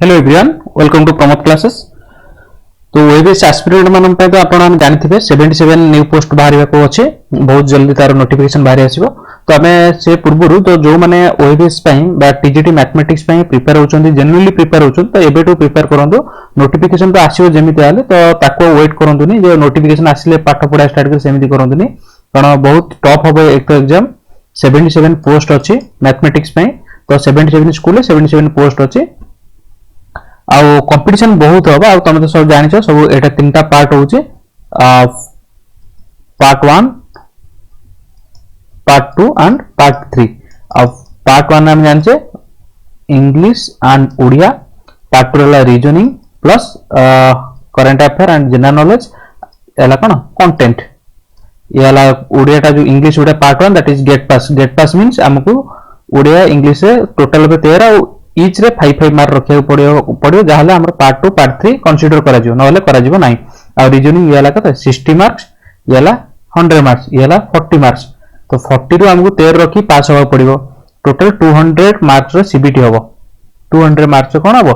Hello everyone welcome to Pramod classes. तो वेबेस aspirant मान पे तो आपण जानथिबे 77 न्यू पोस्ट बाहरिबा को अछि, बहुत जल्दी तार नोटिफिकेशन बाहरी आसीबो। तो आमे से पूर्वरु तो जो माने वेबेस पई बा टीजीटी मैथमेटिक्स पई प्रिपेयर होचंदी, जेन्युइनली प्रिपेयर होचंदी, तो एबे टू प्रिपेयर करंदो। नोटिफिकेशन तो आसीबो जेमिति आले तो ताको वेट करंदुनी, जे नोटिफिकेशन आसीले पाठ पढा स्टार्ट कर सेमिति करंदुनी, कारण बहुत टफ होबो एक तो एग्जाम। 77 पोस्ट अछि मैथमेटिक्स पई, तो 77 स्कूल 77 पोस्ट अछि। आउ कंपटीशन बहुत होबा। आउ तमे तो सब जानि छ, सब एटा तीनटा पार्ट होउचे, पार्ट 1, पार्ट 2 एंड पार्ट 3। आउ पार्ट 1 हम जानि छ इंग्लिश एंड ओडिया, पार्ट 2 ला reasoning plus current affair and general knowledge, एला कोन कंटेंट। एला ओडिया टा जो English Odia part 1 that is gate pass. Gate pass means हमको ओडिया इंग्लिश से टोटल पे 13 इच रे 5 मार्क रखिया पड़ियो जाहले हमर पार्ट 2 पार्ट 3 कंसीडर करा जिवो, नहले करा जिवो नाही। आ रीजनिंग येला कत 60 मार्क्स, येला 100 मार्क्स, येला 40 मार्क्स। तो 40 रु हमको 13 रखी पास होबा पड़ियो। टोटल 200 मार्क्स रे सीबीटी होबो। 200 मार्क्स कोन होबो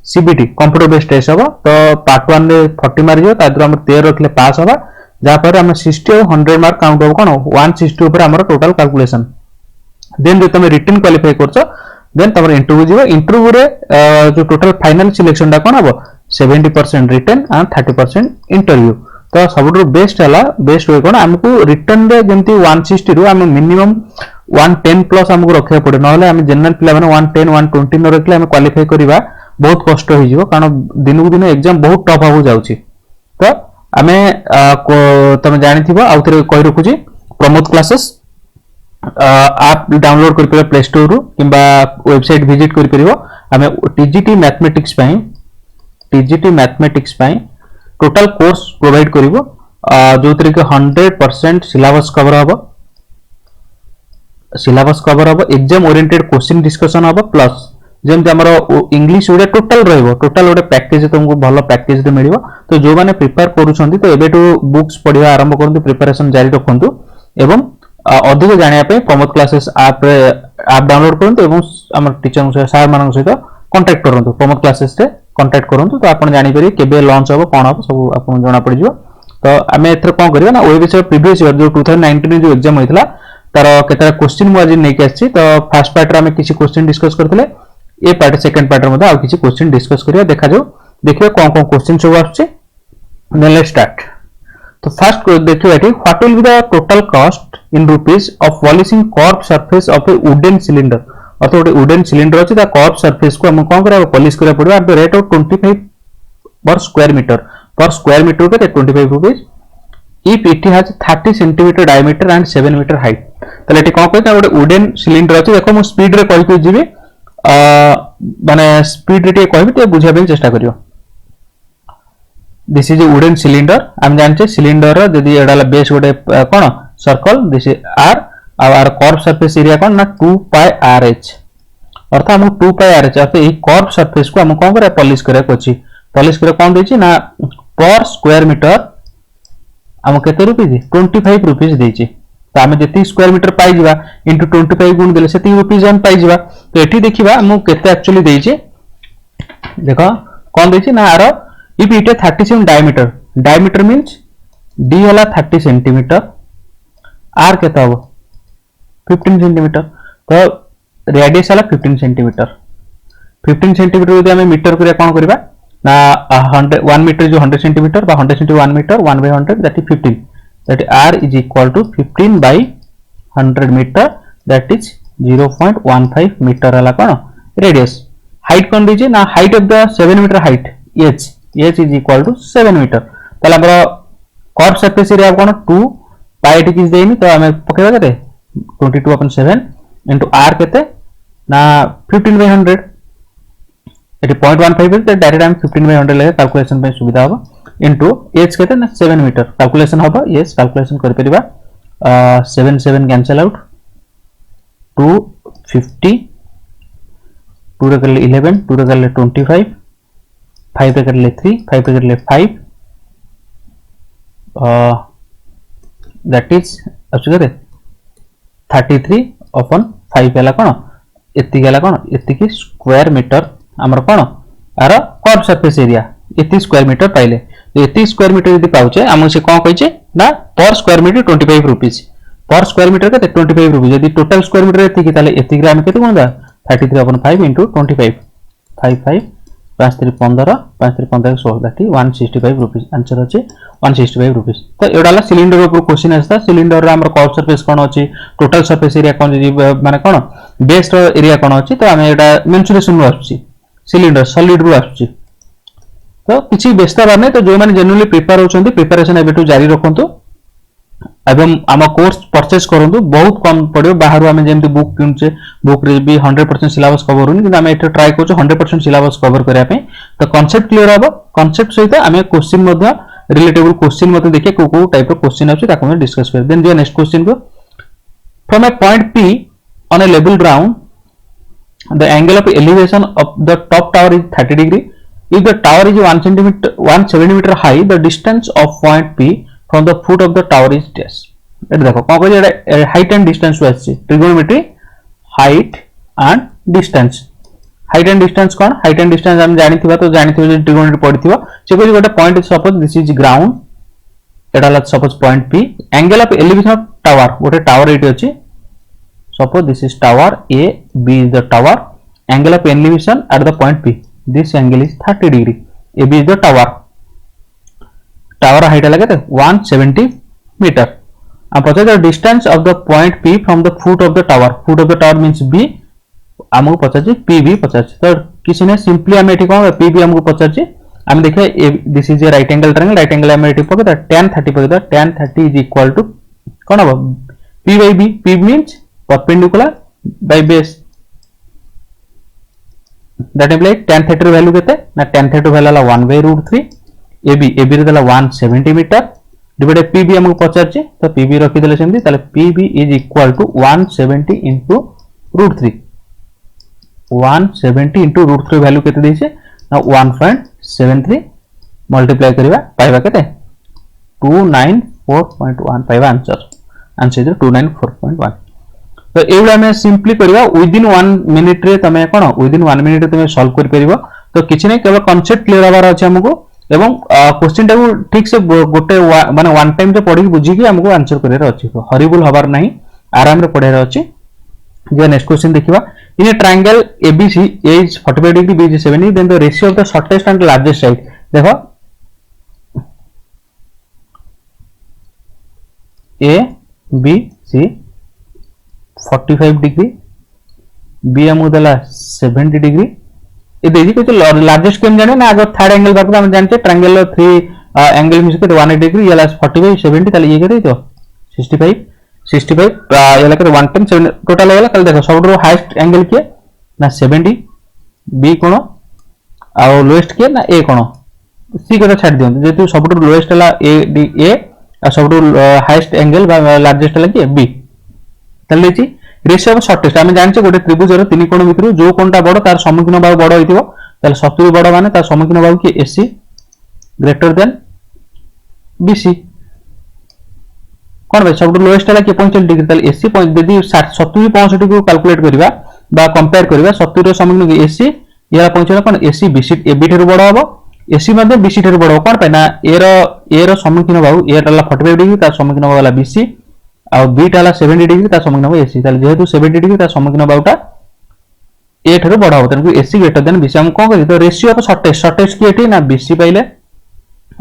सीबीटी कंप्यूटर बेस्ड टेस्ट होबो। तो पार्ट 1 रे 40 मार्क जो तादर हम 13 रखले पास होबा, जा पर हम 60 और 100 मार्क काउंट होबो कोन 160 ऊपर हमर टोटल कैलकुलेशन। देन जो तुम रिटन क्वालिफाई करछो, देन तमर इंटरव्यू जीवो। इंटरव्यू रे जो टोटल फाइनल सिलेक्शन टा कोन हबो 70% रिटन एंड 30% इंटरव्यू। तो सबुठ बेस्ट हला, बेस्ट वे कोन हमको रिटन रे जेंति 160 रु हम मिनिमम 110 प्लस हमको रखिया पड़े, नहले हम जनरल पिला माने 110 120 न रखले हम क्वालिफाई करिबा बहुत कष्ट होई जीवो, कारण दिनकु दिन एग्जाम बहुत टफ हो जाउची। तो हमें तमे जानि थिबो आउथरे कहि रखुची प्रमोद क्लासेस आप डाउनलोड कर प्ले स्टोर रु किंबा वेबसाइट विजिट कर परिबो। हमें टीजीटी मैथमेटिक्स पई टोटल कोर्स प्रोवाइड करिवो, जो तरी के 100% सिलेबस कवर हबो, एग्जाम ओरिएंटेड क्वेश्चन डिस्कशन हबो, प्लस जेमते हमरो इंग्लिश ओडे टोटल रहइबो। टोटल ओडे पैकेज तुमको भलो पैकेज दे मिलिबो। तो जो माने प्रिपेयर करूछंती तो एबे टू बुक्स पढिबा आरंभ करंतु, प्रिपरेशन जारी रखंतु एवं अधिक जानिया पे प्रमोद क्लासेस ऐप डाउनलोड करंतु एवं हमर टीचर से सर मानन सहित कांटेक्ट करंतु। प्रमोद क्लासेस से कांटेक्ट करंतु, तो आपण जानि परिबे केबे लॉन्च होबो कोन होबो सब आपण जणा पड़ जिवो। तो हमें एथर कोन करियो ना ओए विषय प्रीवियस ईयर जो 2019 जो एग्जाम होइतला तार केतरा क्वेश्चन मु आज नै के आछि। तो फर्स्ट पार्ट रे हमें किछि क्वेश्चन डिस्कस करथिले, ए पार्ट सेकंड पार्ट रे मते आ किछि क्वेश्चन डिस्कस करिया, देखा जो देखियो कोन क्वेश्चन सब आछि। Then let's start. तो फर्स्ट देखियो एठी what will be the total cost in rupees of polishing curve surface of a wooden cylinder. अथवा गोटे वुडन सिलिंडर अछि, ता कर्व सरफेस को हम कोन करा पॉलिश करा पड़बा at the rate of 25 per square metre के 25 rupees if it has 30 centimetre diameter and 7 metre height. तले एठी कोन कहता गोटे वुडन सिलिंडर अछि। देखो मु स्पीड रे कहि के जिबे, माने स्पीड रे कहबी ते बुझा बे चेष्टा करियो। This is a wooden cylinder. हम जानते सिलिंडर यदि एडाला बेस गोटे कोन circle, this is R, R curve surface area कोन ना 2 पाई आर एच, अर्थात हम 2 पाई आर एच। अर्थात ए कर्व सरफेस को हम कोन करे पॉलिश करे अछि। पॉलिश करे कोन देछि ना पर स्क्वायर मीटर हम केते रुपीस 25 रुपीस देछि। तो हम जति स्क्वायर मीटर पाई जिबा इनटू 25 गुण देले सेति रुपीस हम पाई जिबा। तो एठी देखिबा हम केते एक्चुअली देछि। देखो कोन देछि ना आरो if it is 30 cm diameter means d वाला 30 सेंटीमीटर, r केता हो 15 सेंटीमीटर, तो रेडियस वाला 15 सेंटीमीटर। 15 सेंटीमीटर यदि हमें मीटर करिया कोन करबा ना 1 मीटर जो 100 सेंटीमीटर बा 100 centi 1 metre 1/100 that is 15, that r is equal to 15/100 metre, that is 0.15 metre वाला कोन रेडियस। हाइट कोन दीजिए ना height of the 7 metre height h is equal to 7 metre. तला हमर कर्व सरफेस एरिया कोन 2 पाई टी किस देनी, तो हमें पकेबा केते 22/7 इनटू r केते ना 15/100, एटी 0.15 ते डायरेक्ट हम 15/100 ले कैलकुलेशन पे सुविधा हो, इनटू h केते ना 7 मीटर कैलकुलेशन होबा। यस कैलकुलेशन कर परिबा 7 7 कैंसिल आउट, 250 2 रे करले 11 2 रे करले 25 5 पे कर ले 3 5 पे कर ले 5, दैट इज अच्छे 33/5 वाला कोन एति गला कोन एति की स्क्वायर मीटर हमर कोन आर कर्व सरफेस एरिया एती स्क्वायर मीटर पाइले तो एती स्क्वायर मीटर यदि पाउचे आम से कौन कहिचे ना पर स्क्वायर मीटर 25 रुपीस पर स्क्वायर मीटर के 25 रुपीस यदि टोटल स्क्वायर मीटर एती ताले एती ग्राम केते कोन दा 33/5 into 25 55 5 3 15 5 3 15 16 दैट 165 रुपीस आंसर अछि 165 रुपीस तो एडाला सिलिंडर ऊपर क्वेश्चन आस्ता सिलिंडर रे हमर कर्व सरफेस कोन अछि टोटल सरफेस एरिया कोन माने कोन बेस रो एरिया कोन अछि तो हमें एडा मेंसुरेशन रो आछि सिलिंडर सॉलिड रो आछि तो किसी व्यस्त बार नहीं तो जो मैंने जेन्युइनली प्रिपेयर होचंदी प्रिपरेशन एबेटू जारी रखंतु एवं आम कोर्स परचेस करंतु बहुत कम पड़ियो बाहर आम जेमती बुक किनचे बुक रे भी 100% सिलेबस कवर होनी किंतु आम एटा ट्राई करछु 100% सिलेबस कवर करिया पे तो कांसेप्ट क्लियर हबो कांसेप्ट सहित आम क्वेश्चन मध्ये रिलेटेबल क्वेश्चन मध्ये देखिए को टाइप रो क्वेश्चन आछि ताको हम डिस्कस कर देन जो नेक्स्ट क्वेश्चन को from A point P on a level ground the angle of elevation of the top tower is 30 degree if the tower is 1 centimeter high the distance of point P from the foot of the tower is dash एट देखो कौन कह जे height and distance आछि trigonometry height and distance कौन height and distance हम जानिथिबा तो जानिथिबा जे ट्रिगोनोमेट्री पढिथिबो से कोइ गोटे point suppose this is ground एटा ला suppose point P angle of elevation of tower गोटे टावर एटी अछि suppose this is tower A B is the tower angle of elevation at the point P this angle is 30 degree AB is the tower height है 170 meter अब पता the distance of the point P from the foot of the tower means B हमको पता है PB पता है तो किसी ने सिंपली हमें एठी कौन PB हमको पता है हम देखिए this is A right angle हमें एठी पकड़ा tan 30 पकड़ा tan 30 is equal to कौन हो P by B P means perpendicular by base that implies tan theta value केते ना tan theta value La 1 by root 3 AB रे दला 170 मीटर डिवाइडेड PB हमको पचार छी तो PB रखि देले सेमती ताले PB is equal to 170 into root 3 170 into root 3 value केते देछे ना 1.73 मल्टीप्लाई करिवा पाइबा केते 294.1 पाइबा आंसर इज 294.1 तो एवडा हमें सिंपली करबा विद इन 1 मिनिट रे तमे कोन विद इन 1 मिनिट रे तमे सॉल्व कर परिबो तो किछि नै केवल कांसेप्ट क्लियर हबार अछि हमको एवं क्वेश्चन टाको ठीक से गोटे माने वन टाइम रे पढि बुझी के हमको आंसर करेर अछि तो हरिबुल हबार नाही आराम रे पढेर अछि जे नेक्स्ट क्वेश्चन देखिबा in a triangle ABC A is 45 degree B is 70 then the ratio of the shortest and largest side देखो A B C 45 degree B हमको दला 70 डिग्री ए देजी को लार्जेस्ट केम जाने ना अगर थर्ड एंगल बात हम जानते ट्रायंगल 3 एंगल मिस के 180 डिग्री याला 45 70 ताले ये केते तो 65 याला के 1.7 टोटल होला कल देखो सबरो हाईएस्ट एंगल के ना 70 बी कोन आ लोएस्ट के ना ए कोन सी को छाड़ दियौ जेतु सबरो लोएस्ट होला ए आ सबरो हाईएस्ट एंगल बा लार्जेस्ट होला के बी तले जी रेशियो ऑफ शॉर्टेस्ट हम जानचे गोटे त्रिभुज रो तीन कोण भितर जो कोणटा बड़ तार सम्मुखीन बाहु बड़ होइतिबो ताले 70 बड़ माने तार सम्मुखीन बाहु के AC ग्रेटर देन BC कोन बे सब लोएस्ट ला के 45 डिग्री ताले AC यदि 70 65 को कैलकुलेट करबा बा कंपेयर करबा 70 रो सम्मुखीन के AC या 45 कोन AC BC AB ठेर बड़ होबो AC मध्ये BC ठेर बड़ कोन पे ना ए रो सम्मुखीन बाहु ए ला 45 डिग्री तार सम्मुखीन बाहु वाला BC और बी टाला 70 डिग्री ता सम्मुखीन बाहु AC ताले जेहेतु 70 डिग्री ता सम्मुखीन बाहुटा ए ठेर बड़ होबो तनको AC ग्रेटर देन BC हम कोन करी तो रेशियो ऑफ शॉर्टेस्ट की एठी ना BC पाइले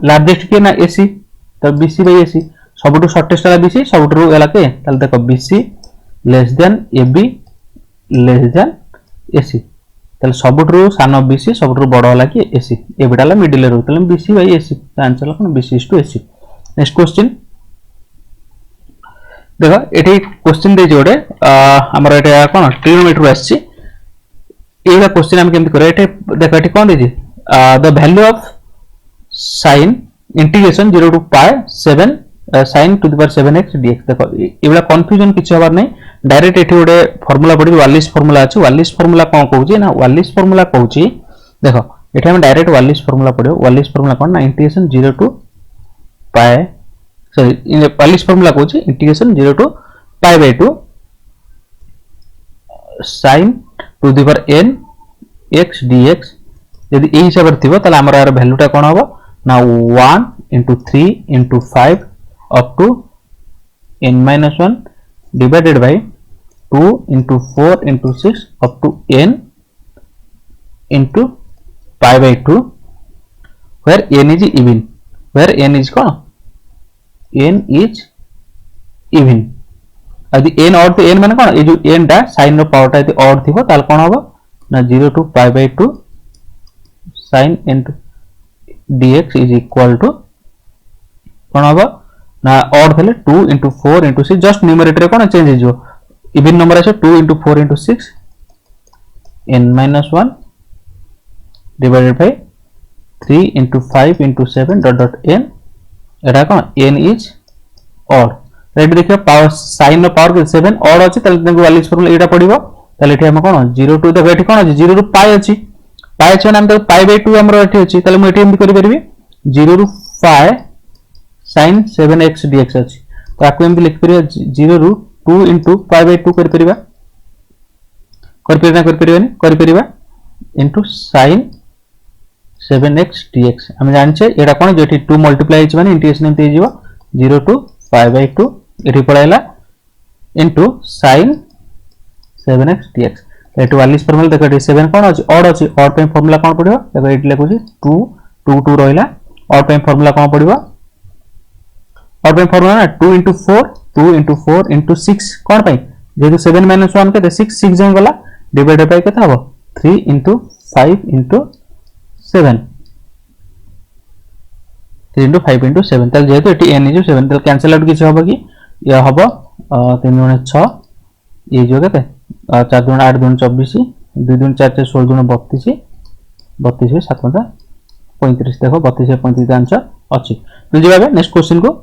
लार्जेस्ट के ना AC तो BC बाय AC सबटु शॉर्टेस्ट वाला BC सबटु एला के ताले देखो BC less than AB less than AC ताले सबटु सानो BC सबटु बड़ वाला के AC ए बिटाला मिडिल रे ताले BC बाय AC आंसर कोन BC is to AC next question देखो एठी क्वेश्चन दे जोडे हमर एटा कोन ट्रिगोनोमेट्री आछि एला क्वेश्चन हम केमति करे एठी देखो एठी कोन देछि the value of sin integration 0 to pi 7 sin to the power 7x dx देखो एबला कंफ्यूजन किछ हबार नै डायरेक्ट एठी गोटे फार्मूला पडी वालिस फार्मूला अछि वालिस फार्मूला कोन कहउछि ना वालिस फार्मूला कहउछि देखो एठी हम डायरेक्ट वालिस फार्मूला पडियो वालिस फार्मूला कोन ना integration 0 to pi sorry in Wallis formula कहउछि integration 0 to pi by 2 sin to the power n x dx यदि ए हिसाब रे थिबो ताले हमर यार वैल्यूटा कोन होबो ना 1 into 3 into 5 up to n-1 divided by 2 into 4 into 6 up to n into pi by 2 where n is even, where n is कौन, n is even. यदि n odd तो n माने कौन, ये जो n टा sin रो पावर टा यदि odd थिबो ताल कौन होबो ना 0 to pi by 2 sin n dx is equal to कौन होबो ना odd थले 2 into 4 into 6 just numerator रे कौन चेंज हो even number আছে 2 into 4 into 6 n-1 divided by 3 into 5 into 7 dot dot n एटा कौन n is odd. राइट देखिए पावर sin रो पावर 7 odd अछि तले देखो वैल्यूज फॉर्मूला एटा पडिबो तले एठी हम कौन 0 to देखो एठी कौन अछि 0 ରୁ pi अछि pi अछि हम तो pi by 2 हमरो एठी अछि तले म एठी हम करि परबी 0 ରୁ pi sin 7x dx अछि तो आकु हम लिख परिबा 0 ରୁ 2 into pi by 2 करि परिबा करि परिबा into sin 7x dx हम जानछे एटा कोन जेठी 2 मल्टीप्लाई हिच माने इंटीग्रेशन एमते हिजो 0 to pi by 2 एठी पळाइला into sin 7x dx एटू वालिस फॉर्मूला देखो एठी 7 कोन अछि ऑड पे फॉर्मूला कोन पडिबो देखो एठी लिखुची 2 2 2 रहिला ऑड पे फॉर्मूला कोन पडिबो ऑड पे फॉर्मूला ना 2 into 4 into 6 कोन पई जेतु 7 - 1 के 6 6 जन गला डिवाइडेड बाय केता हबो 3 into 5 into 7 3 into 5 into 7 तल जेतु एटी n इज 7 तल कैंसिल आउट किछ हबो कि या हबो 3 गुणे 6 ये जो केते 4 गुणे 8 गुणे 24 2 गुणे 4 4 16 गुणे 32 32 7 गुणे 35 देखो 32 35 का आंसर अछि तो जेबा नेक्स्ट क्वेश्चन को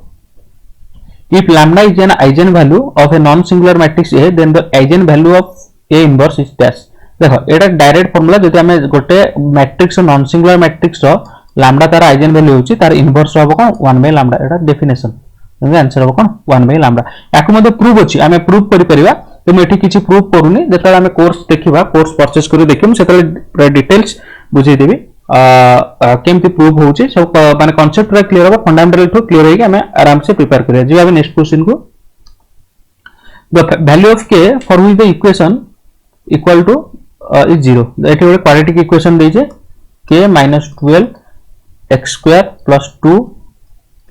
if lambda is an eigenvalue of a non singular matrix A then the eigenvalue of A inverse is dash देखो एटा डायरेक्ट फार्मूला जदि हमें गोटे मैट्रिक्स नॉन सिंगुलर मैट्रिक्स रो लैम्डा तार आइगन वैल्यू होची तार इनवर्स होबो कोन 1 by lambda Etah definition तो answer होबो कोन 1 बाय लैम्डा याको मध्ये प्रूफ होची हमें प्रूफ करि परिबा तो मैं एठी किछि प्रूफ करूनी जेता हमें कोर्स देखिबा कोर्स परचेस करू देखिम सेतले डिटेल्स बुझै देबी केमती प्रूफ होची सब माने कांसेप्ट पूरा क्लियर होबा फंडामेंटल टू क्लियर होई कि हमें आराम से प्रिपेयर करिया जे हमें नेक्स्ट क्वेश्चन को the value of k for which the equation equal to is 0 एठी ଗୋଟେ क्वाड्रेटिक इक्वेशन देइछे k - 12 x square plus 2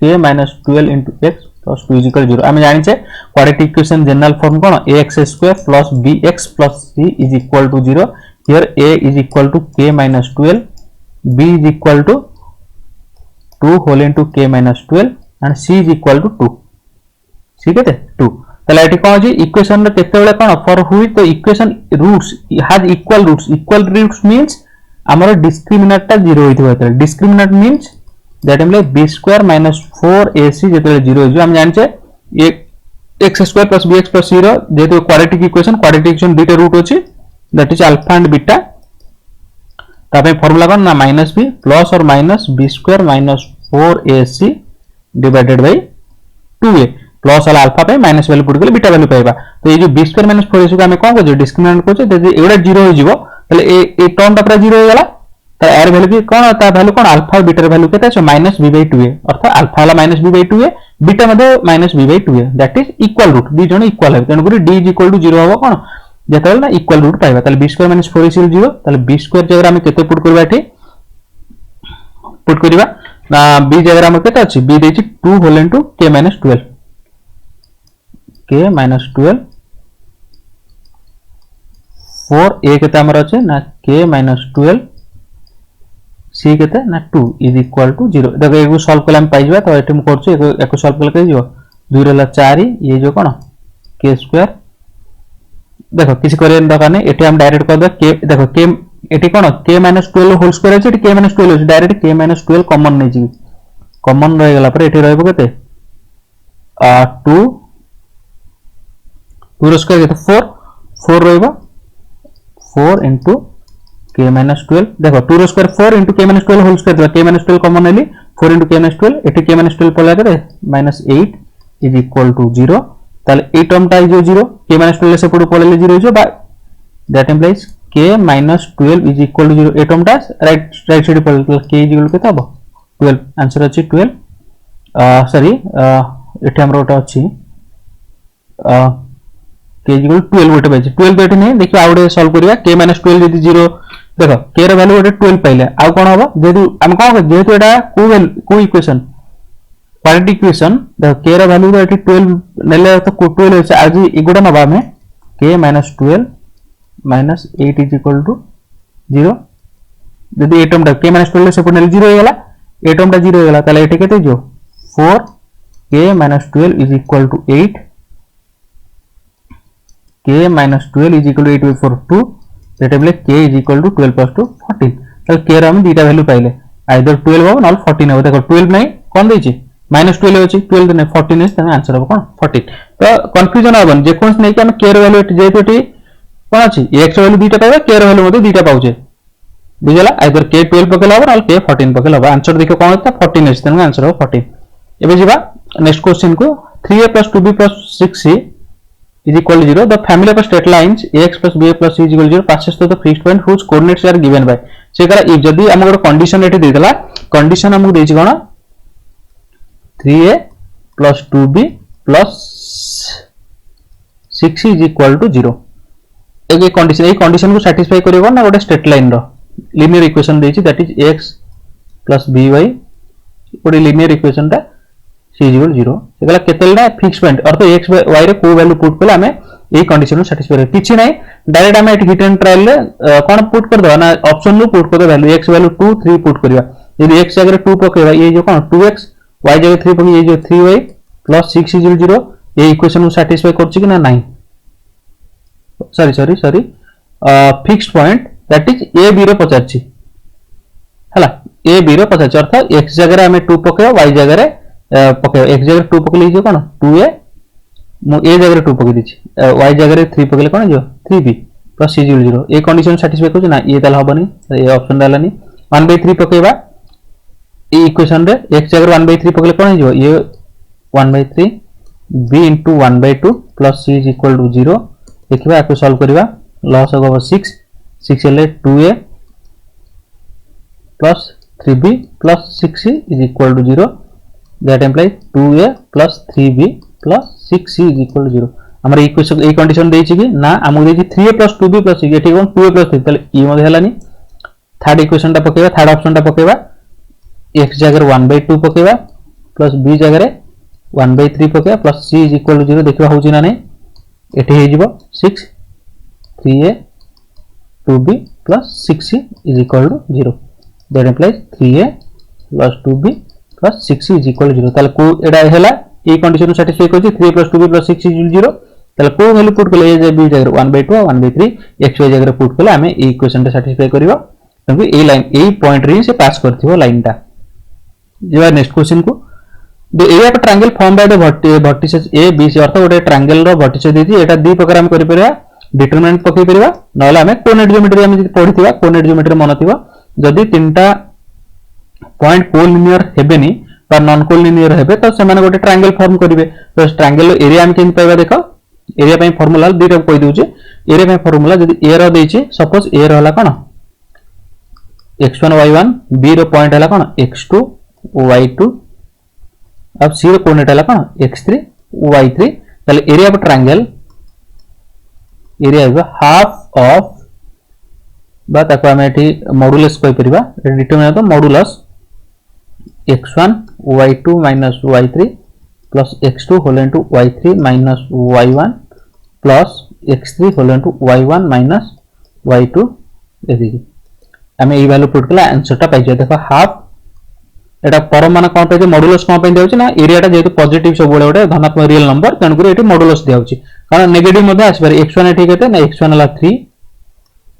k - 12 into x plus 2 is equal to 0 हम जानि छे quadratic equation general form cone ax square plus bx plus c is equal to 0 here a is equal to k - 12 b is equal to 2 whole into k - 12 and c is equal to 2 c केते 2 तले एठी कोन अछि equation रे केते बेले कोन for which the equation roots has equal roots means हमर discriminant ता 0 होइथि होतले discriminant means that mean b² - 4ac जेतले 0 होइजो हम जानि छे x² + bx + c रो जेतो क्वाड्रेटिक इक्वेशन दुटा रूट अछि that is alpha and beta तापे फार्मूला कोन ना -b प्लस और minus b² - 4ac divided by 2a plus वाला अल्फा पे माइनस वैल्यू पुट गले बीटा वैल्यू पाइबा तो ये जो b² - 4ac को हमें कोन को डिस्क्रिमिनेंट को जे एडा 0 हो जिवो तले ए टर्म ता पूरा 0 हो गला त एर वैल्यू भी कोन ता वैल्यू कोन अल्फा और बीटा वैल्यू केते छ -b/2a अर्थात अल्फा वाला -b/2a बीटा मध्ये -b/2a that is equal root दी जण इक्वल है तने d = 0 होबो कोन जेतले ना इक्वल रूट पाइबा तले b² - 4ac 0 तले b² जगह हम केते पुट करबा एठी पुट करबा ना b जगह हम केते अछि b देछि 2 whole into k - 12 k - 12 4 a केते हमर अछि ना k - 12 c केते ना 2 इज इक्वल टू 0 देखो एगो सॉल्व करले हम पाइजबा तो एठी हम करछु एको सॉल्व करले कहि जिवो 2 रहला 4 ये जो कोन k² देखो किसी करे दरकार नै एठी हम डायरेक्ट कर दे k देखो k एठी कोन k - 12 होल स्क्वायर अछि एठी k - 12 अछि डायरेक्ट k - 12 कॉमन नै जिवि कॉमन रह गेला पर एठी रहबो केते 2 2 स्क्वायर केते 4 4 रहबो 4 into k - 12 देखो 2 square 4 into k - 12 whole square k - 12 common नेली 4 into k - 12 एठी k - 12 पला करे -8 is equal to 0 ताले ए टर्म टा जो 0 k - 12 से पुरो पळेले 0 जो by that implies k minus 12 is equal to 0 ए टर्मटा राइट साइड पड़े तो k is equal to केते हबो 12 आंसर अछि 12 सॉरी एठी हमर ओटा अछि k is equal to 12 ओटे बाइछि 12 बेटे नै देखियो आउडे सॉल्व करिया k minus 12 यदि 0 देखो k ର वैल्यू ओटे 12 पाइले आ कोन हबो जेतु हम कोन जेतु एटा को इक्वेशन क्वाड्रेटिक इक्वेशन देखो k ର वैल्यू एटी 12 नेले तो 12 होछ आज इगुडा नबा में k minus 12 minus 8 is equal to 0 यदि ए टर्म k minus 12 से पड़ने 0 हो गला ए टर्म 0 हो गला ताले एटे केते जो 4 k minus 12 is equal to 8 k minus 12 is equal to 8 by 4 2 सेटे बेले k is equal to 12 plus 2 14 ताले k रा हम दीटा वैल्यू पाइले आइदर 12 हो नॉल 14 हो देखो 12 नहीं कोन देछि -12 होछि 12 ने 14 इज तने आंसर हो कोन 14 तो कंफ्यूजन आबन जे कोन नै कि हम k रा वैल्यू जेतोटी कोन अछि x वैल्यू दीटा पाबे k रा वैल्यू मध्ये दीटा पाउछे बुझला आइदर k 12 पकेला हो नॉल k 14 पकेला हो आंसर देखो कोन होता 14 इज तने आंसर हो 14 एबे जिबा नेक्स्ट क्वेश्चन को 3a plus 2b plus 6c is equal to 0 the family of straight lines ax plus ba plus c is equal to 0 passes through the fixed point whose coordinates are given by से करा if जदी हम गोटे condition एठी देदला condition हमकु देछि कोन 3a plus 2b plus 6c is equal to 0 एक condition को satisfy करियो ना गोटे स्ट्रेट लाइन रो लीनियर इक्वेशन देछि that is x plus by गोटे लीनियर इक्वेशन ता c is equal to 0 एकला केतेलना फिक्स पॉइंट अर्थ x y रे को वैल्यू पुट कले हमें ए कंडीशन को सैटिस्फाई किछि नै डायरेक्ट हमें एट हिट एंड ट्रायल रे कोन पुट कर दवा ना ऑप्शन नु पुट कर दो वैल्यू x वैल्यू 2 3 पुट करिवा यदि x जगह 2 पकेवा ये जो कोन 2x y जगह 3 पके ये जो 3y plus 6 is equal to 0 ये इक्वेशन को सैटिस्फाई करछि कि ना नहीं sorry fixed point that is a b रो पचाछि हला a b row पचाछि earth x जगह हमें 2 पकेवा y जगह पके x जगह 2 पकले जो कोन 2a मु a जगह 2 पके दिछि y जगह 3 पकले कोन जो 3b plus c 0 a condition satisfy करछ ना ये ताल हबनी ए ऑप्शन डालानी 1/3 पकेबा ए इक्वेशन रे x जगह 1/3 पकले कोन जो ये 1/3 b into 1/2 plus c is equal to 0 देखिबा आपको सॉल्व करिवा लॉस होगा 6 ले 2a plus 3b plus 6c is equal to 0 that implies 2a plus 3b plus 6c is equal to 0 हमरा equation a condition देछि कि ना हमु देछि 3a plus 2b plus 6 एठी कोन 2a plus 3 तले ई मध्ये हलानी थर्ड इक्वेशन ता पकेबा थर्ड ऑप्शन ता पकेबा x जगह 1/2 पकेबा plus b जगह 1/3 पकेबा plus c is equal to 0 देखिबा होछि ना नै एठी हे जिवो 6 3a 2b plus 6c is equal to 0 that implies 3a plus 2b plus 6c is equal to 0 ताले को एडा हेला ए कंडीशन सैटिस्फाई करछि 3 plus 2b plus 6c is 0 ताले को वैल्यू पुट कले ए b जगह 1/2 1/3 x y जगह पुट कले हमें ए इक्वेशन ता सैटिस्फाई करिवो क्योंकि ए लाइन ए पॉइंट रे से पास करथिवो लाइन ता जेबा नेक्स्ट क्वेश्चन को the area of triangle form by the vertices A B C अर्थ गोटे ट्रायंगल रो वर्टिसेस देति एटा दी प्रकार हम करि परिया डिटरमिनेंट पकई परिवा नहले हमें कोऑर्डिनेट ज्योमेट्री हम जति पढिथिबा कोऑर्डिनेट ज्योमेट्री मन थिबा जदि तीनटा पॉइंट कोलिनियर हेबेनी बा नॉन कोलिनियर हेबे तो से माने गोटे ट्रायंगल फॉर्म करिवे तो ट्रायंगल रो एरिया हम केन पाइबा देखो एरिया पई फार्मूला दीटा कहि दोचे एरिया पई फार्मूला जदि ए रो देछि सपोज ए रो हला कोन x1 y1 b रो पॉइंट हला कोन x2 y2 अब c रो कोऑर्डिनेट हला कोन x3 y3 ताले area of triangle area is half of बा ताको हम एठी मॉडुलस कहि परिबा डिटरमिनेंट तो modulus x1 y2 minus y3 plus x2 whole into y3 minus y1 plus x3 whole into y1 minus y2 देखिए हमें ई वैल्यू पुट कला आंसर ता पाइ जे देखो हाफ एटा परम मान कोन पे मॉडुलस कोन पे देउछि ना एरिया ता जेतु पॉजिटिव सब बोले ओटे धनात्मक रियल नंबर तन करे एटी मॉडुलस देउछि कारण नेगेटिव मध्ये आसी पारे x1 एठी केते ना x1 हला 3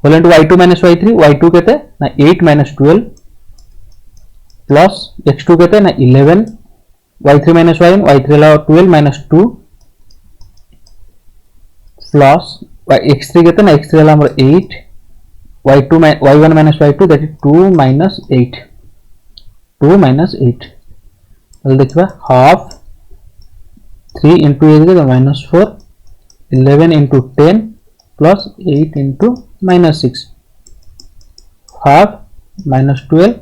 whole into y2 minus y3 y2 केते ना 8 minus 12 plus x2 कहते हैं ना 11 y3 minus y1 y3 ला 12 minus 2 plus x3 कहते हैं ना x3 ला हमर 8 y2 y1 minus y2 that is 2 minus 8 2 minus 8 चल देखिबा half 3 into 8 is minus 4 11 into 10 plus 8 into minus 6 half -12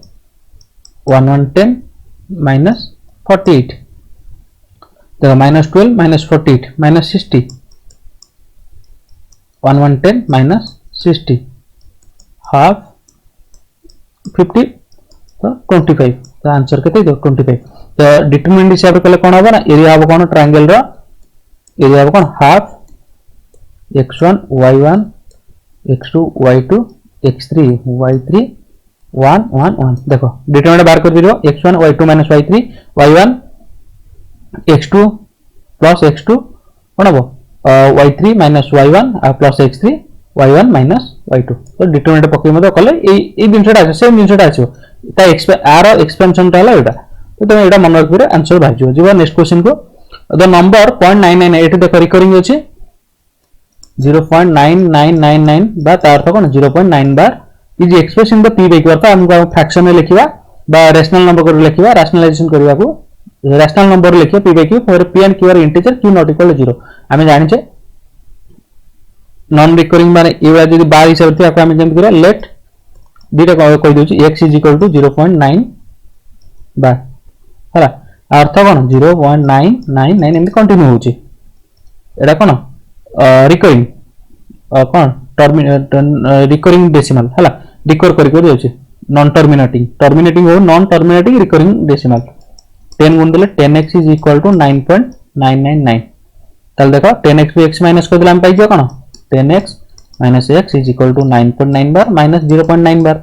1110 -48 देखो -12 -48 -60 1110 -60 हाफ 50 तो 25 तो आंसर केते 25 तो डिटरमिनेंट हिसाब रे कले कोन होबा ना एरिया होबो कोन ट्रायंगल रो एरिया होबो कोन half x1 y1 x2 y2 x3 y3 1 1 1 देखो डिटरमिनेंट बाहर कर दियो x1 y2 y3 y1 x2 plus x2 कोन होबो y3 y1 plus x3 y1 y2 तो डिटरमिनेंट पक्के मते कले ए दिनसटा आछे सेम दिनसटा आछो ता आर एक्सपेंशन ता एटा तो तुम एटा मन रखिरे आंसर भाजो जीव नेक्स्ट क्वेश्चन को द नंबर 0.99 एटी देखो रिकरिंग अछि 0.9999 बा तार तो कोन 0.9 bar is expression the p by q अर्थ हमको फ्रैक्शन में लिखिबा बा रेशनल नंबर को लिखिबा रैशनलाइजेशन करबा को रैशनल नंबर लिखिबा p by q for p and q are integer q not equal to 0 हमें जानि छे नॉन रिकरिंग माने एवा जदी बार हिसाब थे आपको हमें जेम करा लेट दीटा कहि दोछि x इज इक्वल टू 0.9 बार हला अर्थ कोन 0.999 एंड कंटिन्यू होछि एटा कोन रिकरिंग कोन टर्मिनेट रिकरिंग डेसिमल हला रिकर करि दोछि नॉन टर्मिनेटिंग हो नॉन टर्मिनेटिंग रिकरिंग डेसिमल 10 गुण देले 10x इज इक्वल टू 9.999 तल देखो 10x पे x माइनस कर दिला हम पाइ जो कोन 10x minus x is equal to 9.9 bar minus 0.9 bar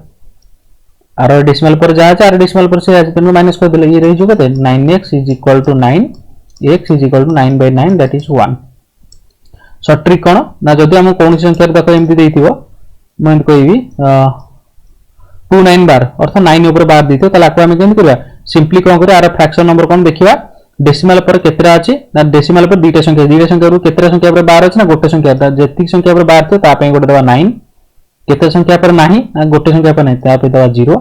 आर डेसिमल पर जा आर डेसिमल पर से आज तो माइनस कर दिले ये रही जो कते 9x is equal to 9 x is equal to 9 by 9 that is 1 short trick कोन ना जदी हम कोन संख्या देखो एमती देइथिबो मैं कहबी 29 बार अर्थ 9 ऊपर बार देइतो तला को हम केन करबा सिंपली कोन करे आर फ्रैक्शन नंबर कोन देखिबा डेसिमल पर केतरा अछि ना डेसिमल पर दुईटा संख्या रु केतरा संख्या पर 12 अछि ना गोटे संख्या जेति संख्या पर 12 थियो ता पे गोटे दबा 9 केते संख्या पर नाही ना गोटे संख्या पर नाही ता पे दबा 0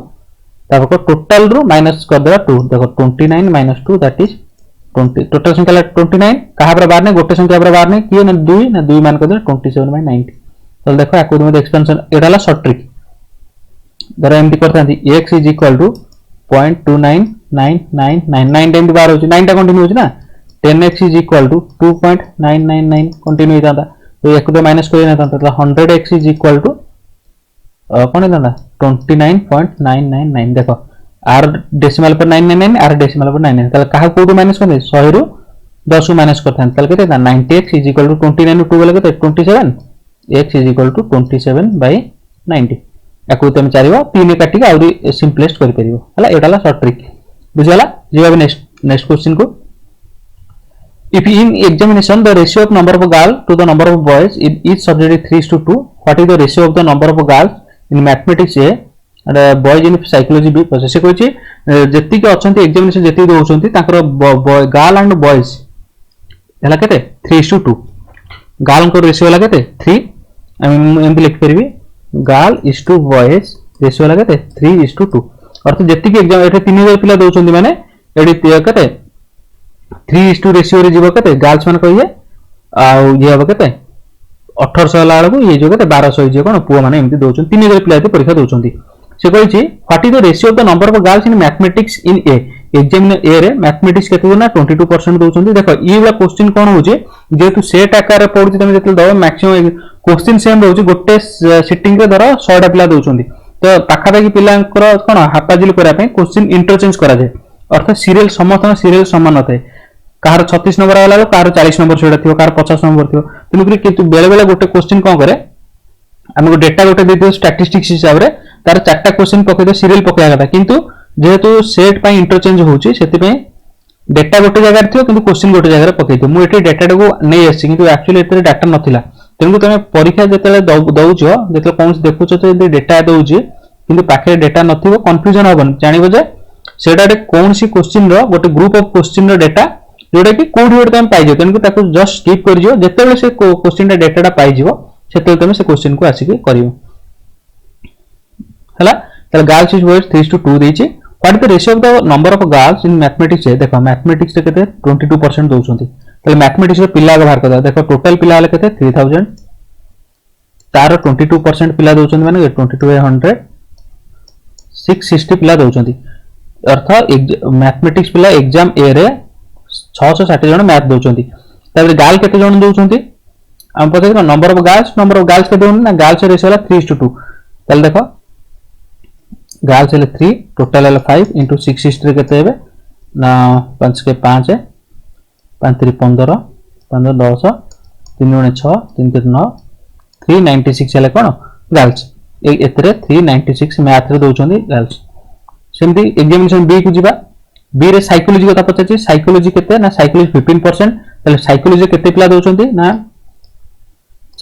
ता को टोटल रु माइनस कर देबा 2 देखो 29 - 2 दैट इज 20 टोटल संख्या 29 कहा पर 12 नहीं गोटे संख्या पर 12 नहीं किए ना 2 मान कर दे 27/90 तो देखो आको में एक्सपेंशन एडाला शॉर्ट ट्रिक दरा एमती करथांती x इज इक्वल टू 0.29999 टाइम बार होची 9 टा कंटिन्यू होची ना 10x is equal to 2.999 continue होता तो एक तो माइनस कोई ना था तो 100x इज इक्वल टू कोन था 29.999 देखो r डेसिमल पर 999 r डेसिमल पर 99 तले कहा को माइनस कर दे 100 रु 10 माइनस करथान तले केते था 90x is equal to 29 to बोले केते 27 x इज इक्वल टू 27/90 याकू तुम चारिबो 3 काटी के आउरी सिंपलेस्ट करि परिबो हला एटाला शॉर्ट ट्रिक बुझला जीवा नेक्स्ट क्वेश्चन को if in examination the ratio of number of girls to the number of boys in each subject is 3:2 what is the ratio of the number of girls in mathematics A and boys in psychology B process कोइ छी जति के अछंती examination जति दोउछंती ताकर girl and boys हला केते 3:2 girl को ratio हला केते 3 हम लिख परबी girl is to boys ratio हला केते 3:2 अर्थ जति के एग्जाम एटे 3000 पिला दोउछंती माने एडी केते 3:2 रेशियो रे जीव केते गर्ल्स मान कहिए आ ये हबो केते 1800 हला को ये जो केते 1200 जे कोन पुआ माने एमती दोउछन 3000 पिला एते परीक्षा दोउछंती से कहि छी what is the ratio of the number of girls in mathematics in A exam A रे मैथमेटिक्स केते ना 22% दोउछंती देखो ई वाला क्वेश्चन कोन होजे जेतु सेट आकार रे पढुची तमे जेतल दो मैक्सिमम क्वेश्चन सेम रहउची गोटे सिटिंग रे धरो 100 टा पिला दोउछंती तो पाखा पाखी पिलांकर कोन हापाजिल करा पे क्वेश्चन इंटरचेंज करा जाय अर्थ सीरियल समस्त सीरियल समान नथे कार 36 नंबर वाला कार 40 नंबर सेटा थियो कार 50 नंबर थियो तनुकरी किंतु बेले बेले गोटे क्वेश्चन कोन करे हमको डेटा गोटे देथियो स्टैटिस्टिक्स हिसाब रे तार चारटा क्वेश्चन पके दे सीरियल पके आगता किंतु जेहेतु सेट पई इंटरचेंज होउची सेति पे डेटा गोटे जगह रे थियो किंतु क्वेश्चन गोटे जगह रे पके थियो मु एठी डेटा को नै आसी किंतु एक्चुअली एतरे डाटा नथिला तनु तमे परीक्षा जेतले दउचो जेतले कोन देखुचो जे डेटा दउची किंतु पाखे डेटा नथिबो कंफ्यूजन होबन जानिबो जे सेटा रे कोनसी क्वेश्चन रो गोटे ग्रुप ऑफ क्वेश्चन रो डेटा जोटा कि कोडी वर्ड तम पाइ जे तनु ताको जस्ट स्किप कर जियो जेतेबेले से क्वेश्चन रे डेटाटा पाइ जिवो सेतेबेले तमे से क्वेश्चन को आसी के करियो हला त गर्ल्स इज बॉयज 3:2 देछि what is the ratio of the number of girls in mathematics देखो मैथमेटिक्स रे केते 22% दोउछंती त मैथमेटिक्स रे पिला बाहर कर देखो टोटल पिला हले केते 3000 तार 22% पिला दोउछंती माने 22/100 660 पिला दउचंती अर्थ मैथमेटिक्स पिला एग्जाम ए रे 660 जन मैथ दउचंती ताबे गाल केते जन दउचंती हम पता नंबर ऑफ गर्ल्स केते ना गर्ल्स रेशियो होला 3:2 ताले देखो गर्ल्स हेले 3 टोटल हेले 5 into 660 केते हेबे ना 5 के 5 5 3 15 15 10 3 गुणे 6 3 3 9 396 हेले कोन गर्ल्स एतरे 396 मैथ रे दउचंती गर्ल्स सेमती एग्जामिनेशन बी को जीवा बी रे साइकोलॉजी कथा पचाची साइकोलॉजी केते ना साइकोलॉजी 15% ताले साइकोलॉजी केते पिला दउचंती ना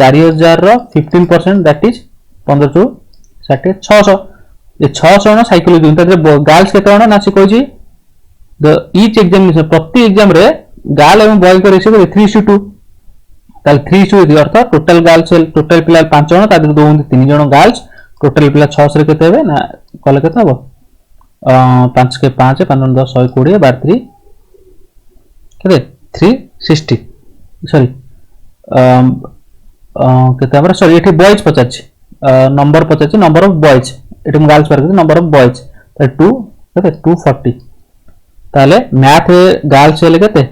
4000 रो 15% दैट इज 15 टू 60 600 ये 600 ना साइकोलॉजी ताले गर्ल्स केते ना से कहजी द ईच एग्जामिनेशन प्रति एग्जाम रे गर्ल एवं बॉय को रेशियो 3:2 ताले 3:2 अर्थ टोटल गर्ल्स टोटल पिला 5 जण ता दो 3 जण गर्ल्स टोटल पिला 600 रे केते हेबे ना कले केते हबो 5 के 5 5 10 120 बार 3 केते 360 सॉरी केते हमरा सॉरी एठी बॉयज पचाछि नंबर पचाछि नंबर ऑफ बॉयज एठी हम गर्ल्स पर नंबर ऑफ बॉयज त 2 केते 240 ताले मैथ रे गर्ल्स हेले केते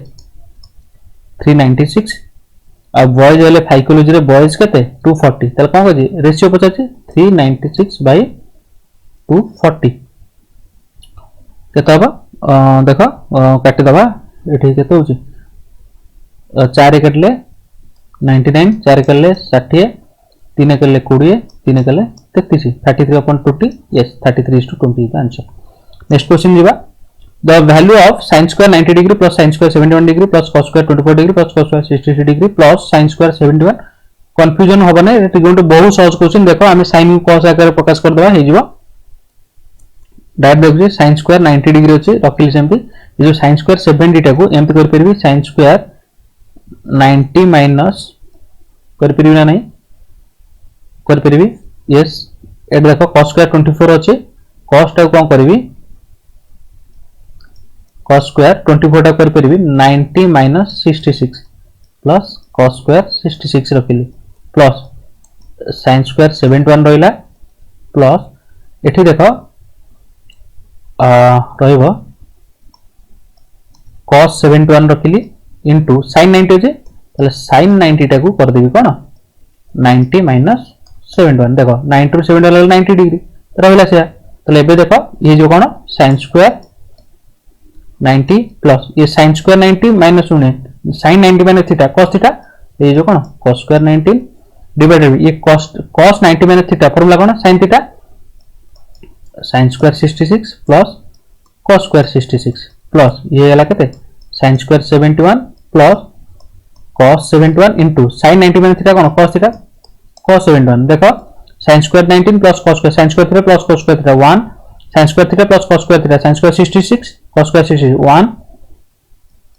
396 आ बॉयज हेले साइकोलॉजी रे बॉयज केते 240 ताले कोन कहछि रेशियो पचाछि 396 बाय 240 केते हबा देखो काटि दबा एठी केते होछि 4 कटले 99 4 कले 60 3 कले 20 3 कले 33 33/20 yes 33:20 the answer next question जीवा the value of sin square 90 degree plus sin square 71 degree plus cos square 24 degree plus cos square 63 degree plus sin square 71 confusion होबा नै एटी गोटे बहुत सहज क्वेश्चन देखो हम sin cos आकार प्रकाश कर दबा हे जीवा डायरेक्ट देखि sin square 90 degree अछि रखिली सेमती ये जो sin square 70 टाको एमती कर परबी sin square 90 माइनस कर परबी ना नहीं कर परबी यस एट देखो cos square 24 अछि cos टा कोन करबी cos square 24 टा कर परबी 90 माइनस 66 प्लस cos square 66 रखिली प्लस sin square 71 रहिला प्लस एठी देखो रहिबो cos 71 रखिली into sin 90 जे ताले sin 90 टा को कर देबी कोन 90 माइनस 71 देखो 90 टू 70 वाला 90 डिग्री रहला से ताले एबे देखो ये जो कोन sin स्क्वायर 90 प्लस ये sin square 90 minus sin 90 minus theta cos theta ये जो कोन cos स्क्वायर 19 डिवाइडेड ये cos 90 माइनस थीटा फार्मूला कोन sin theta sin square 66 plus cos square 66 plus ये वाला केते sin square 71 plus cos 71 into sin 90 minus theta कोन cos theta cos 71 देखो sin square 19 plus cos square sin square theta plus cos square theta 1 sin square theta plus cos square theta sin square 66 cos square 66 1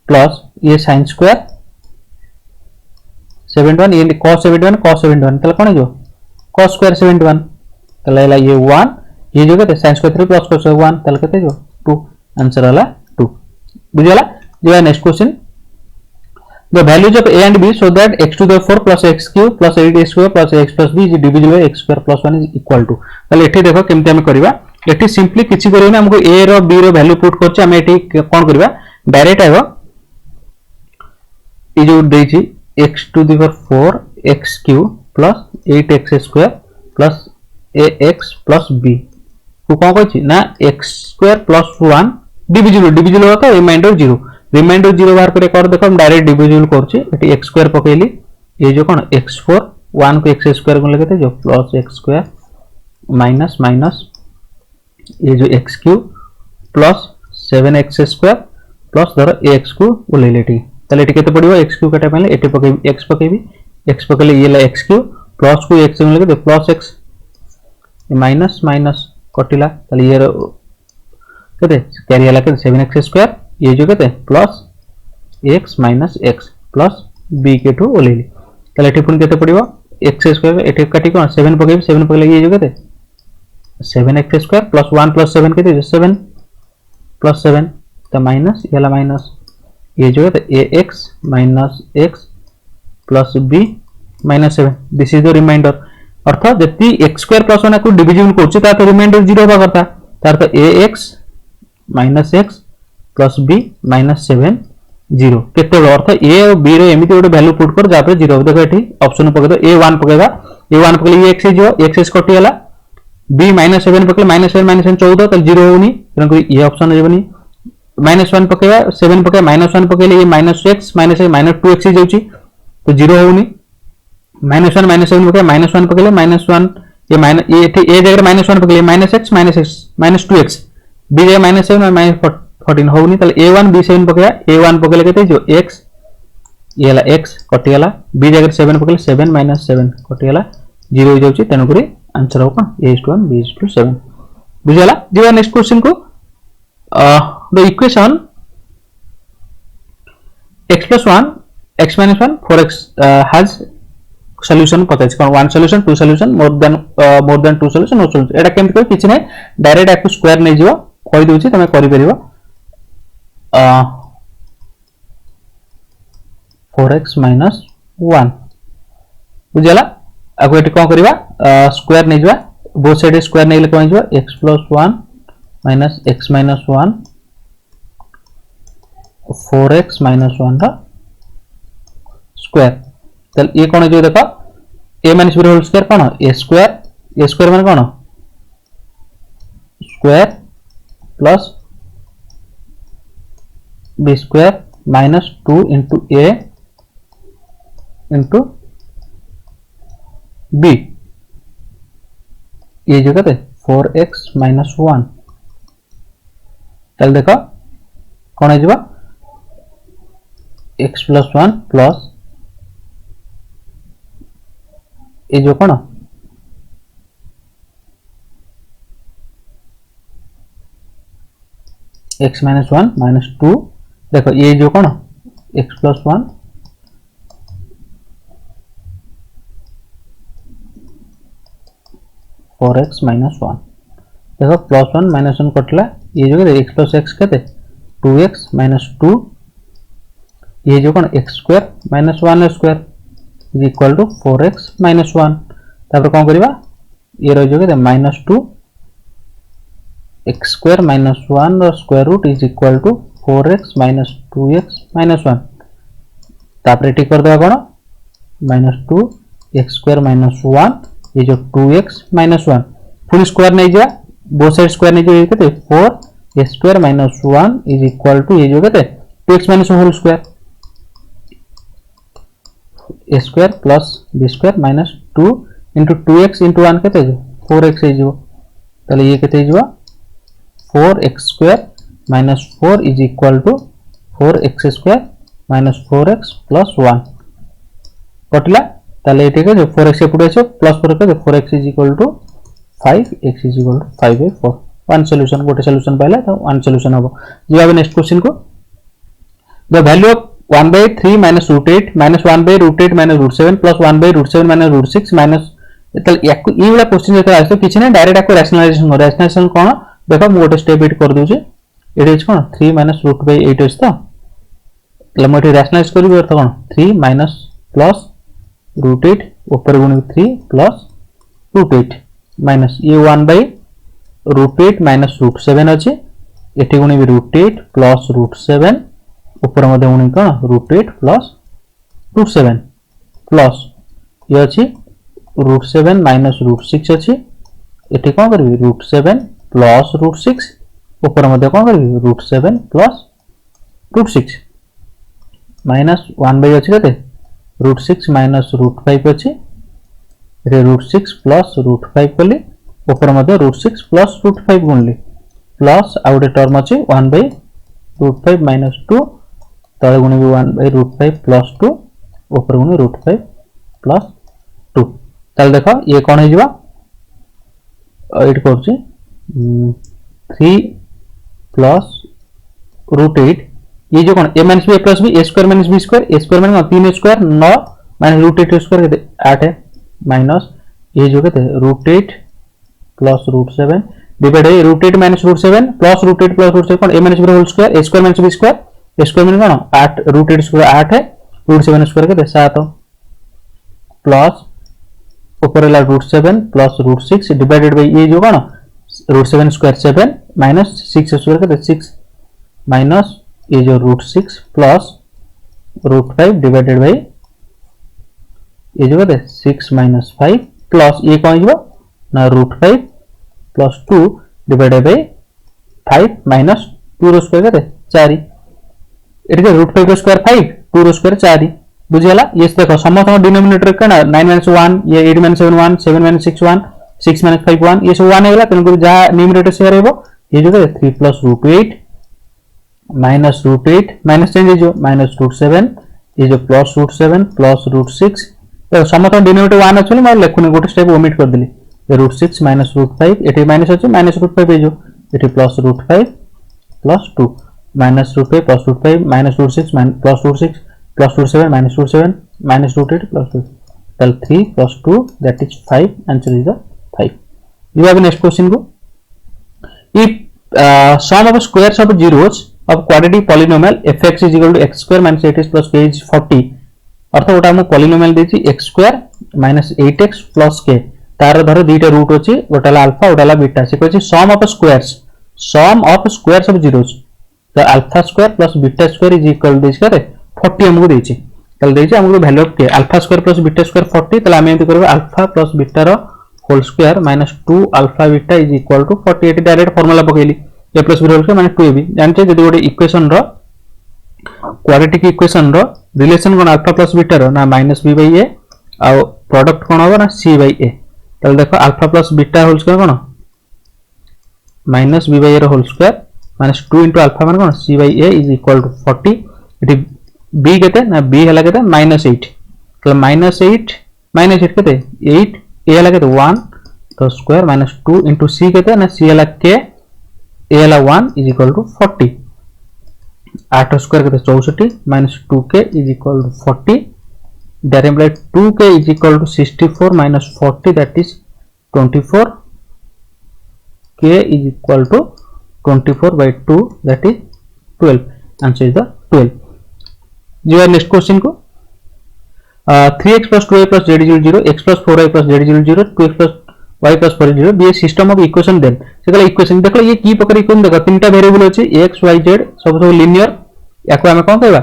plus ये sin square 71 ये cos 71 तले कोन जो cos square 71 तले ला ये 1 ये जो केते sin square 3 plus cos square 1 तले केते जो 2 आंसर वाला 2 बुझियाला जे next question the values of a and b so that x to the 4 plus x cube plus 8x square plus x plus b is divisible by x square plus 1 is equal to ताले एठी देखो केमते हम करबा एठी simply किछि करियो हमको a रो b रो वैल्यू पुट करछ हम एठी कोन करबा डायरेक्ट आइबो ई जो देछि x to the 4 x cube plus 8x square plus ax plus b को कोन कहछि ना x square plus 1 डिविजिबल होता है रिमाइंडर 0 रिमाइंडर 0 बाहर करे कर देखो हम डायरेक्ट डिविजिबल करछि एटी x स्क्वायर पकेली ये जो कोन x4 1 को x स्क्वायर को लेके जो plus x square minus minus ये जो x cube plus 7x square plus धरो ax को बोलेले एटी तले एटी केते पडिबो x क्यूब काटा पले एटी पकेबी x पकेले ये ला x क्यूब प्लस को x को लेके प्लस x माइनस माइनस कटिला तले ये केते कैरी आला के 7x स्क्वायर ये जो कहते plus x minus x plus b के टू ओलेली तले एठी पुन केते पडिबो x स्क्वायर एठी काटी कोन 7 पकेले ये जो कहते 7x स्क्वायर प्लस 1 प्लस 7 केते 7 प्लस 7 त माइनस याला माइनस ये जो कहते ax minus x plus b minus 7 this is the remainder अर्थात जति x स्क्वायर प्लस 1 को डिविजिबल करछि ता तो रिमाइंडर 0 होबा करता तार तो ax minus x plus b minus 7 0 केते अर्थ a और b रो एमिति गोटे वैल्यू पुट कर जापर 0 देखो एठी ऑप्शन पके दो a1 पकेबा a1 पकले x जो x कटि गला b माइनस 7 पकले माइनस 7 माइनस 14 तो 0 होनी तेणु ये ऑप्शन जेबनी -1 पकेबा 7 पके -1 पकेले ये -x माइनस 2x जाउची तो 0 होनी -1 -7 पके -1 पकेले -1 ये माइनस ये एठी a जगह -1 पकेले -x -2x b जगह -7 -14 होनी तले a1 b7 पकेया a1 पकेले केते जो x ये हला x कटि गला b जगह 7 पकेले 7 -7 कटि गला 0 हो जाउची तेनु करी आंसर हो कोन a=1 b=7 बुझला जीवा नेक्स्ट क्वेश्चन को the equation x + 1 x - 1 4x has solution पता है one solution two solution more than two solution no solution एटा केमति कोइ किछि नै डायरेक्ट आकु स्क्वायर नै जिवो कहि दोछि तमे करि परिबो 4x - 1 बुझला आकु एटी कोन करिवा स्क्वायर नै जिवा बोथ साइड स्क्वायर नै ले कोन जिवा x + 1 - x - 1 4x - 1 दा स्क्वायर चल ये कोन जो देखो a - b होल स्क्वायर कोन a स्क्वायर माने कोन square plus b square minus 2 into a into b ये जो कहते 4x - 1 चल देखो कौन है जीवा x + 1 प्लस ये जो कौन x - 1 - 2 देखो ये जो कौन x + 1 4x - 1 देखो +1 -1 कटला ये जो x + x कहते 2x - 2 ये जो कौन x² - 1 square is equal to 4x - 1 तापर कोन करबा ये रह जो के -2 x² - 1 the square root is equal to 4x - 2x - 1 तापर एटी कर देबा कोन -2 x² - 1 ये जो 2x - 1 फुल स्क्वायर नै जा बोथ साइड स्क्वायर नै जो केते 4x² - 1 इज इक्वल टू ये जो केते 2x - 1 whole square a square plus b square minus 2 into 2x into 1 केते जो 4x हे जो तले ये केते जो 4x square minus 4 is equal to 4x square minus 4x plus 1 कटला तले एटे के जो 4x एपुटे छै प्लस 4 के 4x is equal to 5x is equal to 5/4 one solution गोटे सॉल्यूशन पाइला तो वन सॉल्यूशन हो जे अब नेक्स्ट क्वेश्चन को the value of 1/3 minus √8 minus 1/√8 minus √7 plus 1/√7 minus √6 minus तल याको ई वाला क्वेश्चन जेता आसे किछ नै डायरेक्ट आको रैशनलाइजेशन कोन देखो मु गोटे स्टेप इट कर दउ छी एट इज कोन 3 minus √8 इज तो लमटी रैशनलाइज करबो तो कोन 3 minus plus √8 ऊपर गुण 3 plus √8 minus ये 1/√8 minus √7 अछि एठी गुणी भी √8 plus √7 ऊपर मध्य गुणी कोन √8 plus √7 plus ये अछि √7 minus √6 अछि एठी कोन करबी √7 plus √6 ऊपर मध्य कोन करबी √7 plus √6 minus 1 अछि कते √6 minus √5 अछि रे √6 plus √5 कली ऊपर मध्य √6 plus √5 गुणली plus आउटे टर्म अछि 1/√5 minus 2 तळे गुणी 1/√5 plus 2 ऊपर गुणी √5 plus 2 चल देखो ये कोन हे जिवा एट करछि 3 plus √8 ये जो कोन a - b plus b a square - b square a square माने 3 स्क्वायर 9 minus √8 स्क्वायर केते 8 है माइनस ये जो कहते √8 plus √7 डिवाइड है √8 minus √7 plus √8 plus √7 कोन a - b whole square a square - b square a square माने कोन 8 √8 स्क्वायर 8 है √7 स्क्वायर केते 7 प्लस ऊपर ला √7 plus √6 डिवाइडेड बाय ये जो कोन रूट 7 स्क्वायर 7 माइनस 6 स्क्वायर करते 6 माइनस ये जो root 6 plus root 5 divided by ये जो कहते 6 माइनस 5 प्लस ये कौन हो ना root 5 plus 2 divided by 5 minus 2 रो स्क्वायर कहते 4 एट रूट 5 रो स्क्वायर 5 2 रो स्क्वायर 4 बुझीगला। ये देखो समस्त डिनोमिनेटर कना 9 माइनस 1 ये 8 माइनस 7 1 7 माइनस 6 1 6 माइनस 5 1 ये सब 1 हेगला तेन जहाँ न्यूमरेटर से रहबो ये जो 3 plus root 8 minus root 8 minus change हो माइनस रूट 7 ये जो प्लस रूट 7 प्लस रूट 6 तो समस्त डिनोमिनेटर 1 अछि मैं लिखुनी गोटे स्टेप ओमिट कर देली ये रूट 6 माइनस रूट 5 एटी माइनस अछि माइनस रूट 5 जो एटी plus root 5 plus 2 minus root 5 plus root 5 minus root 6 plus root 6 plus root 7 minus root 8 plus 2 then 3 plus 2 that is 5 answer is the 5. You have next question go if sum of squares of zeros of quadratic polynomial fx is equal to x square minus 8x plus k is 40 अर्थात गोटा हम polynomial देछि x square minus 8x plus k तार धर दुईटा root अछि गोटाला alpha गोटाला beta से कहछि sum of squares of zeros the alpha square plus beta square is equal to this करे 40 हमको देछि तल देछि हमको वैल्यू ऑफ के alpha square plus beta square 40 तला हम एंती करबो अल्फा प्लस बीटा रो whole square minus 2 alpha beta is equal to 40 एटी डायरेक्ट फार्मूला पकेली a plus b whole square minus 2ab जानते जदी गोटे इक्वेशन रो क्वाड्रेटिक इक्वेशन रो रिलेशन कोन अल्फा प्लस बीटा रो ना -b/a आ प्रोडक्ट कोन होबो ना c/a तल देखो alpha plus beta whole square कोन -b/a रो होल स्क्वायर माइनस 2 * अल्फा मान कोन c/a इज इक्वल टू 40 एटी b केते ना b हला केते -8 तो -8 केते 8 a हला केते 1 तो स्क्वायर -2 * c केते ना c हला k a हला 1 इज इक्वल टू 40 8 स्क्वायर केते 64 -2k is equal to 40 that implies 2k is equal to 64 - 40 that is 24 k is equal to 24/2 that is 12 answer is the 12. जो है नेक्स्ट क्वेश्चन को 3x plus 2y plus z is 0 x plus 4y plus z is 0 2x plus y plus 4 is 0 be a system of equation then से कहला equation देखला ये की प्रकार equation देखो तीनटा वेरिएबल अछि x y z सब लीनियर याको हम कोन कहबा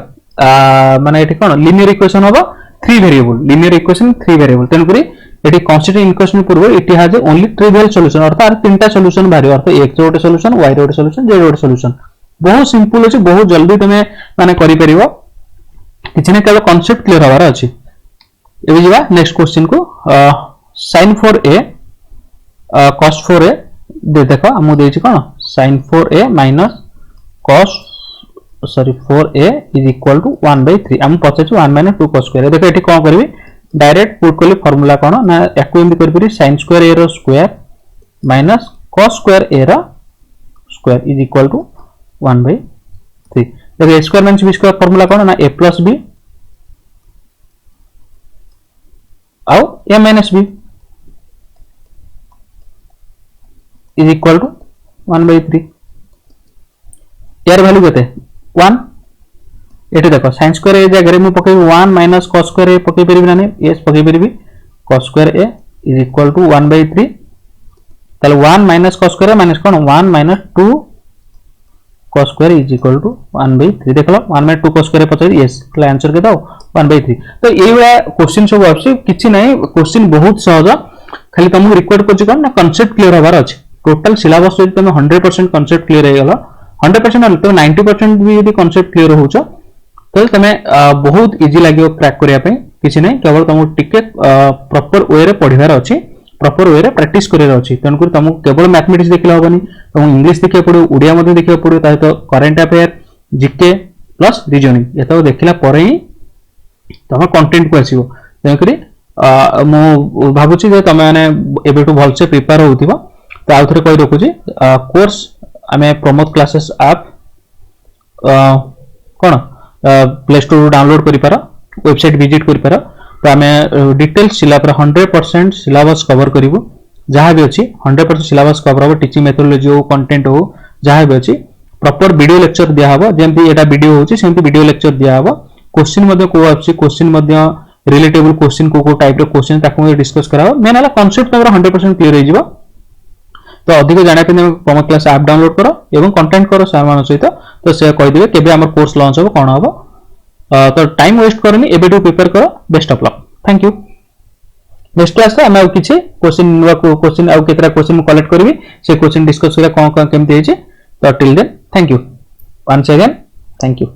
माने एठी कोन लीनियर इक्वेशन होबा 3 वेरिएबल लीनियर इक्वेशन 3 वेरिएबल तन करी एठी कंसीडरिंग इक्वेशन पूर्व it has only trivial solution अर्थात तीनटा सॉल्यूशन बाहरी अर्थात x रोटे सॉल्यूशन y रोटे सॉल्यूशन z रोटे सॉल्यूशन बहुत सिंपल अछि बहुत जल्दी तमे माने करि परिबो किछि ने केवल कांसेप्ट क्लियर होबार अछि एबे जिबा नेक्स्ट क्वेश्चन को sin 4a cos 4a दे देखो हमु देछि कोन sin 4a minus cos 4a is equal to 1/3 हम पछे 1 - 2 cos square देखो एठी कोन करबी डायरेक्ट पुट करले फार्मूला कोन ना याको एमि कर परि sin square a रो square minus cos square a रो स्क्वायर is equal to 1/3 देखो a square minus b square formula कोन ना a plus b आओ a minus b is equal to 1/3 यार वैल्यू केते 1 एटे देखो sin square a जगह रे मु पके 1 minus cos square a पके परिबि नाने s पके परिबि cos square a is equal to 1/3 तले 1 minus cos square a minus cone 1 minus 2 cos square is equal to 1/3 देखलो 1 - 2 cos square पछे yes तो आंसर के दाओ 1/3 तो एई वाला क्वेश्चन सब आछि किछि नै क्वेश्चन बहुत सहज खाली तुमको रिक्वायर्ड करछि कोन ना कांसेप्ट क्लियर होबार अछि टोटल सिलेबस जे तुम 100% कांसेप्ट क्लियर हे गेलो 100% न तो 90% भी यदि कांसेप्ट क्लियर होउछ तो तमे बहुत इजी लागियो क्रैक करिया पे किछि नै केवल तुमको टिके प्रॉपर वे रे पढिबार अछि प्रॉपर वे रे प्रैक्टिस करियार अछि तनकुर तुमको केवल मैथमेटिक्स देखला होबनी तुम इंग्लिश देखिया पड़ो ओडिया मध्ये देखिया पड़ो ता तो current affair GK plus reasoning एतो देखिला परे ही तुम कंटेंट को आसीबो तनकुरी मु भाबुची जे तुम माने एबेटू भलसे प्रिपेयर होउथिबो तो आउ थरे कहि रखुची कोर्स आमे प्रमोद क्लासेस ऐप कोन प्ले स्टोर डाउनलोड करि पारा वेबसाइट विजिट करि पारा तो आमे डिटेल्स सिलेबस 100% सिलेबस कवर करिवो जहां भी अछि 100% सिलेबस कवर हो टीचिंग मेथोडोलॉजी हो कंटेंट हो जहां भी अछि प्रॉपर वीडियो लेक्चर दिया हबो जेंति एटा वीडियो होछि सेंति वीडियो लेक्चर दिया हबो क्वेश्चन मध्ये को अछि क्वेश्चन मध्ये रिलेटेबल क्वेश्चन को टाइप रो क्वेश्चन ताको डिस्कस कराबो मेन हला कांसेप्ट तमरा 100% क्लियर हे जिवो तो अधिक जाना पे कॉमन क्लास ऐप डाउनलोड करो एवं कंटेंट करो सर मान सहित तो से कहि देबे केबे हमर कोर्स लॉन्च हो कोन हो तो टाइम वेस्ट करनी एबेटू प्रिपेयर करो best of luck thank you next class रे हम किछि क्वेश्चन आउ केतरा क्वेश्चन कलेक्ट करबी से क्वेश्चन डिस्कस करा कोन केमते हेछि तो till then thank you once again thank you